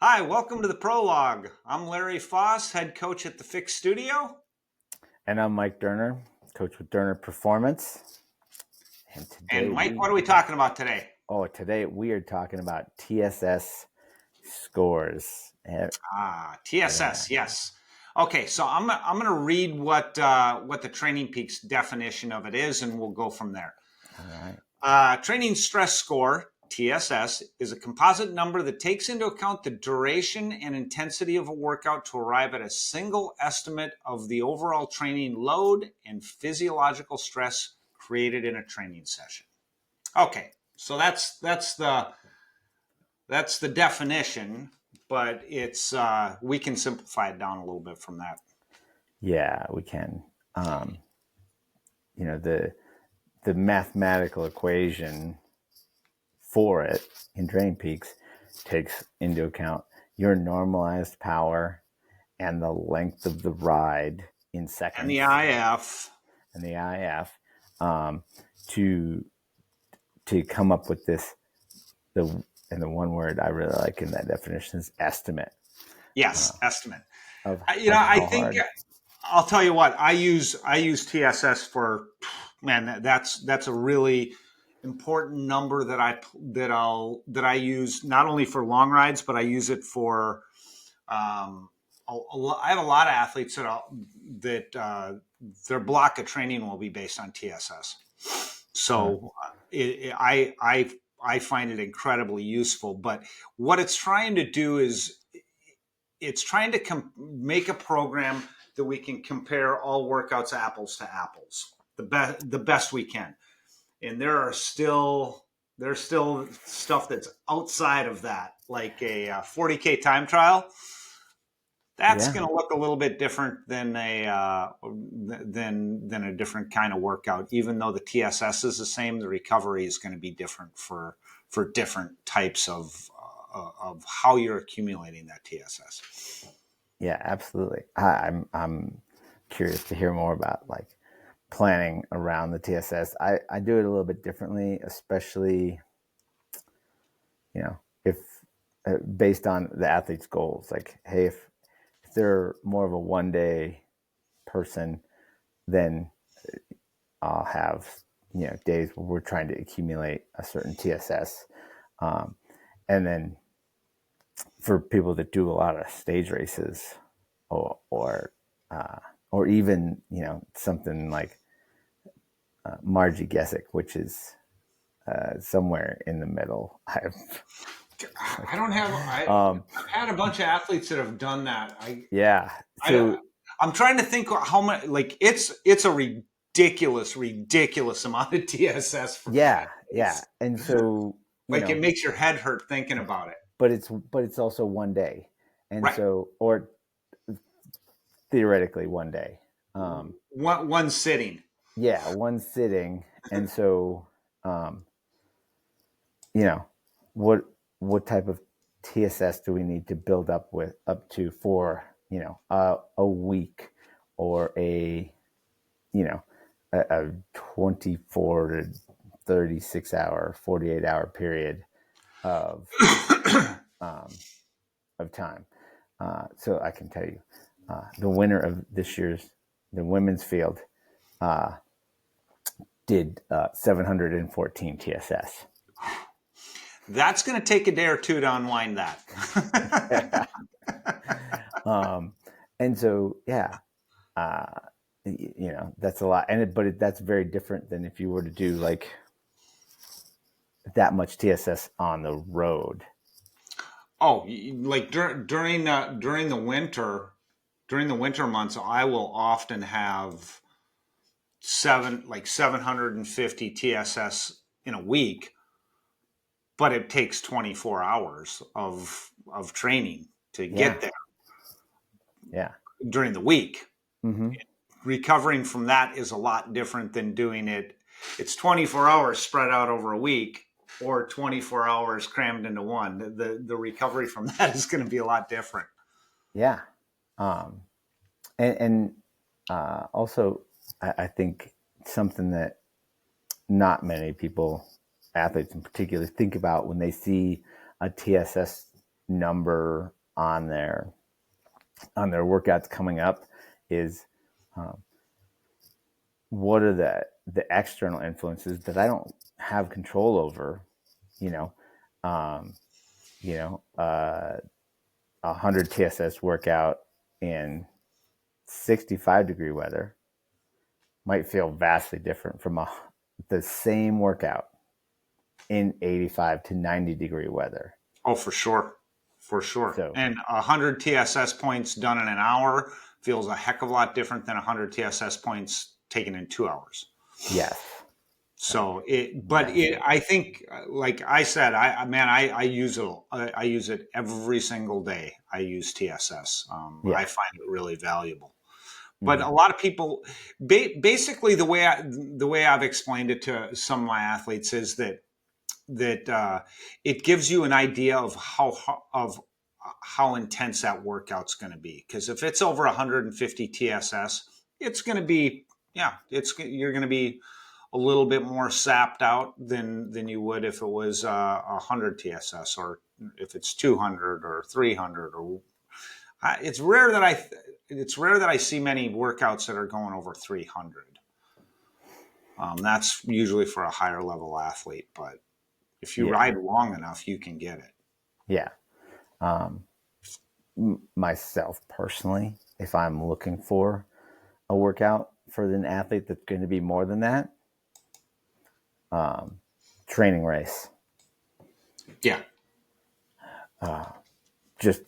Hi, welcome to the prologue. I'm Larry Foss, head coach at the Fix Studio. And I'm Mike Durner, coach with Durner Performance. And Mike, what are we talking about today? Today we are talking about TSS scores. TSS, yes. Okay, so I'm going to read what the Training Peaks definition of it is, and we'll go from there. All right. Training stress score, TSS, is a composite number that takes into account the duration and intensity of a workout to arrive at a single estimate of the overall training load and physiological stress created in a training session. Okay, so that's the definition, but it's we can simplify it down a little bit from that. Yeah, we can. The mathematical equation for it in Training Peaks takes into account your normalized power and the length of the ride in seconds. And the IF. To come up with this, the one word I really like in that definition is estimate. Yes, estimate. I think I'll tell you what, I use TSS for, man, that's a really important number that I use not only for long rides, but I use it for I have a lot of athletes that their block of training will be based on TSS. So I find it incredibly useful. But what it's trying to do is it's trying to make a program that we can compare all workouts apples to apples, the best we can. And there's still stuff that's outside of that, like a 40K time trial. That's going to look a little bit different than a different kind of workout. Even though the TSS is the same, the recovery is going to be different for different types of how you're accumulating that TSS. Yeah, absolutely. I'm curious to hear more about like planning around the TSS. I do it a little bit differently, especially if based on the athlete's goals. Like, hey, if they're more of a 1 day person, then I'll have days where we're trying to accumulate a certain TSS, and then for people that do a lot of stage races, or even something like Margie Gesick, which is somewhere in the middle. I've had a bunch of athletes that have done that. I'm trying to think how much. Like it's a ridiculous amount of TSS. Yeah. And so it makes your head hurt thinking about it. But it's also 1 day, and right. So or theoretically 1 day. One sitting. Yeah, one sitting, and so what type of TSS do we need to build up to for a week or a 24 to 36 hour, 48 hour period of time. So I can tell you, the winner of this year's the women's field did 714 TSS. That's going to take a day or two to unwind that. And so, that's a lot. But that's very different than if you were to do like that much TSS on the road. Oh, like during the winter months, I will often have 750 TSS in a week, but it takes 24 hours of training to get there. Yeah. During the week. Mm-hmm. Recovering from that is a lot different than doing it. It's 24 hours spread out over a week or 24 hours crammed into one. The recovery from that is going to be a lot different. Yeah. Also, I think something that not many people, athletes in particular, think about when they see a TSS number on their workouts coming up is um, what are the external influences that I don't have control over, you know, um, you know, 100 TSS workout in 65-degree weather might feel vastly different from the same workout in 85 to 90-degree weather. Oh, for sure. For sure. So, And 100 TSS points done in an hour feels a heck of a lot different than 100 TSS points taken in 2 hours. yes. So Vastly. I think, like I said, I use it. I use it every single day. I use TSS. Yeah. I find it really valuable. But Mm-hmm. a lot of people, basically, the way I've explained it to some of my athletes is that it gives you an idea of how intense that workout's going to be. Because if it's over 150 TSS, it's going to be, you're going to be a little bit more sapped out than you would if it was 100 TSS, or if it's 200 or 300. Or it's rare that I see many workouts that are going over 300. That's usually for a higher level athlete, but if you Yeah. ride long enough, you can get it. Yeah. Um, Myself personally, if I'm looking for a workout for an athlete that's going to be more than that, training race. Yeah. Just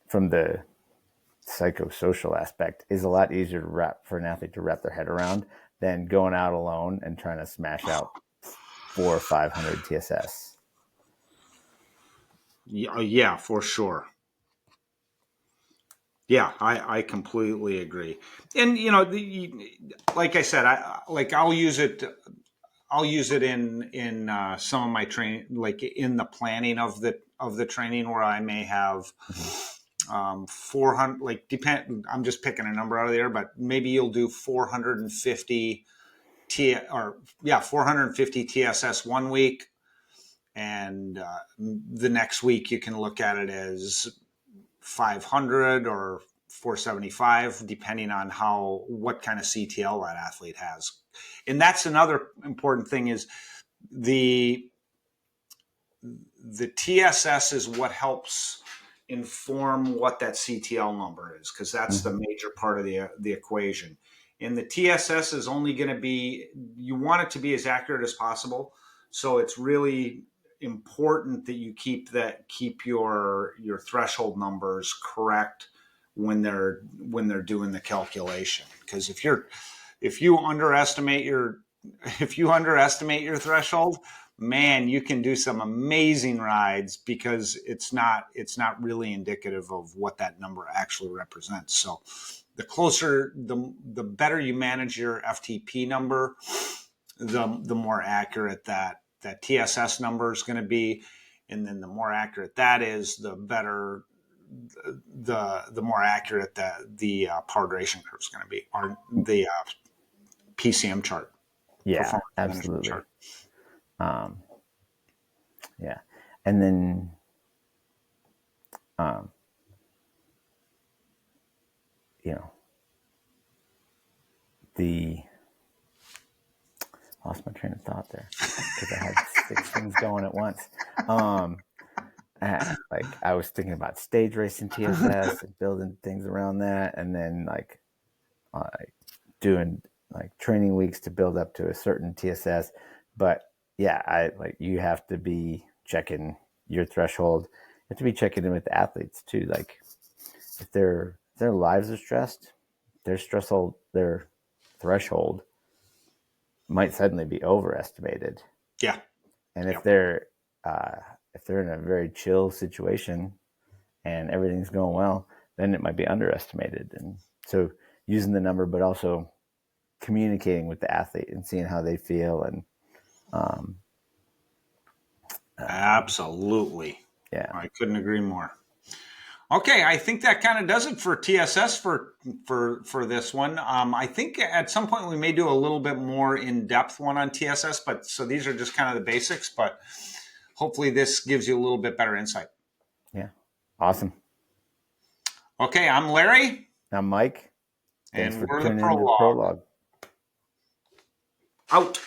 from the psychosocial aspect is a lot easier to wrap for an athlete to wrap their head around than going out alone and trying to smash out 400 or 500 TSS. Yeah, for sure. Yeah, I completely agree. And like I said, I'll use it in some of my training, like in the planning of the training, where I may have Mm-hmm. 400, like, depend, I'm just picking a number out of there, but maybe you'll do 450 450 TSS one week, and the next week you can look at it as 500 or 475, depending on what kind of CTL that athlete has. And that's another important thing, is the the TSS is what helps inform what that CTL number is, because that's the Mm-hmm. major part of the equation. And the TSS is only going to be, you want it to be as accurate as possible. So it's really important that you keep your threshold numbers correct when they're doing the calculation. Because if you underestimate your if you underestimate your threshold, man, you can do some amazing rides, because it's not really indicative of what that number actually represents. So the better you manage your FTP number, the more accurate that TSS number is going to be. And then the more accurate that is, the better the more accurate that the power duration curve is going to be, or the PCM chart, Yeah, performance management absolutely. chart. Um, yeah. And then, um, you know, the lost my train of thought there because I had 6 things going at once. Like I was thinking about stage racing TSS and building things around that, and then like doing like training weeks to build up to a certain TSS. But yeah, I like you have to be checking your threshold. You have to be checking in with the athletes too. Like if their lives are stressed, their threshold might suddenly be overestimated. Yeah. And Yep. uh, if they're in a very chill situation and everything's going well, then it might be underestimated. And so using the number, but also communicating with the athlete and seeing how they feel. And um, Absolutely. yeah, I couldn't agree more. Okay, I think that kind of does it for TSS for this one. I think at some point we may do a little bit more in depth one on TSS, but so these are just kind of the basics. But hopefully this gives you a little bit better insight. Awesome. Okay, I'm Larry. I'm Mike. Thanks And for we're the tuning into the prologue. prologue. Out.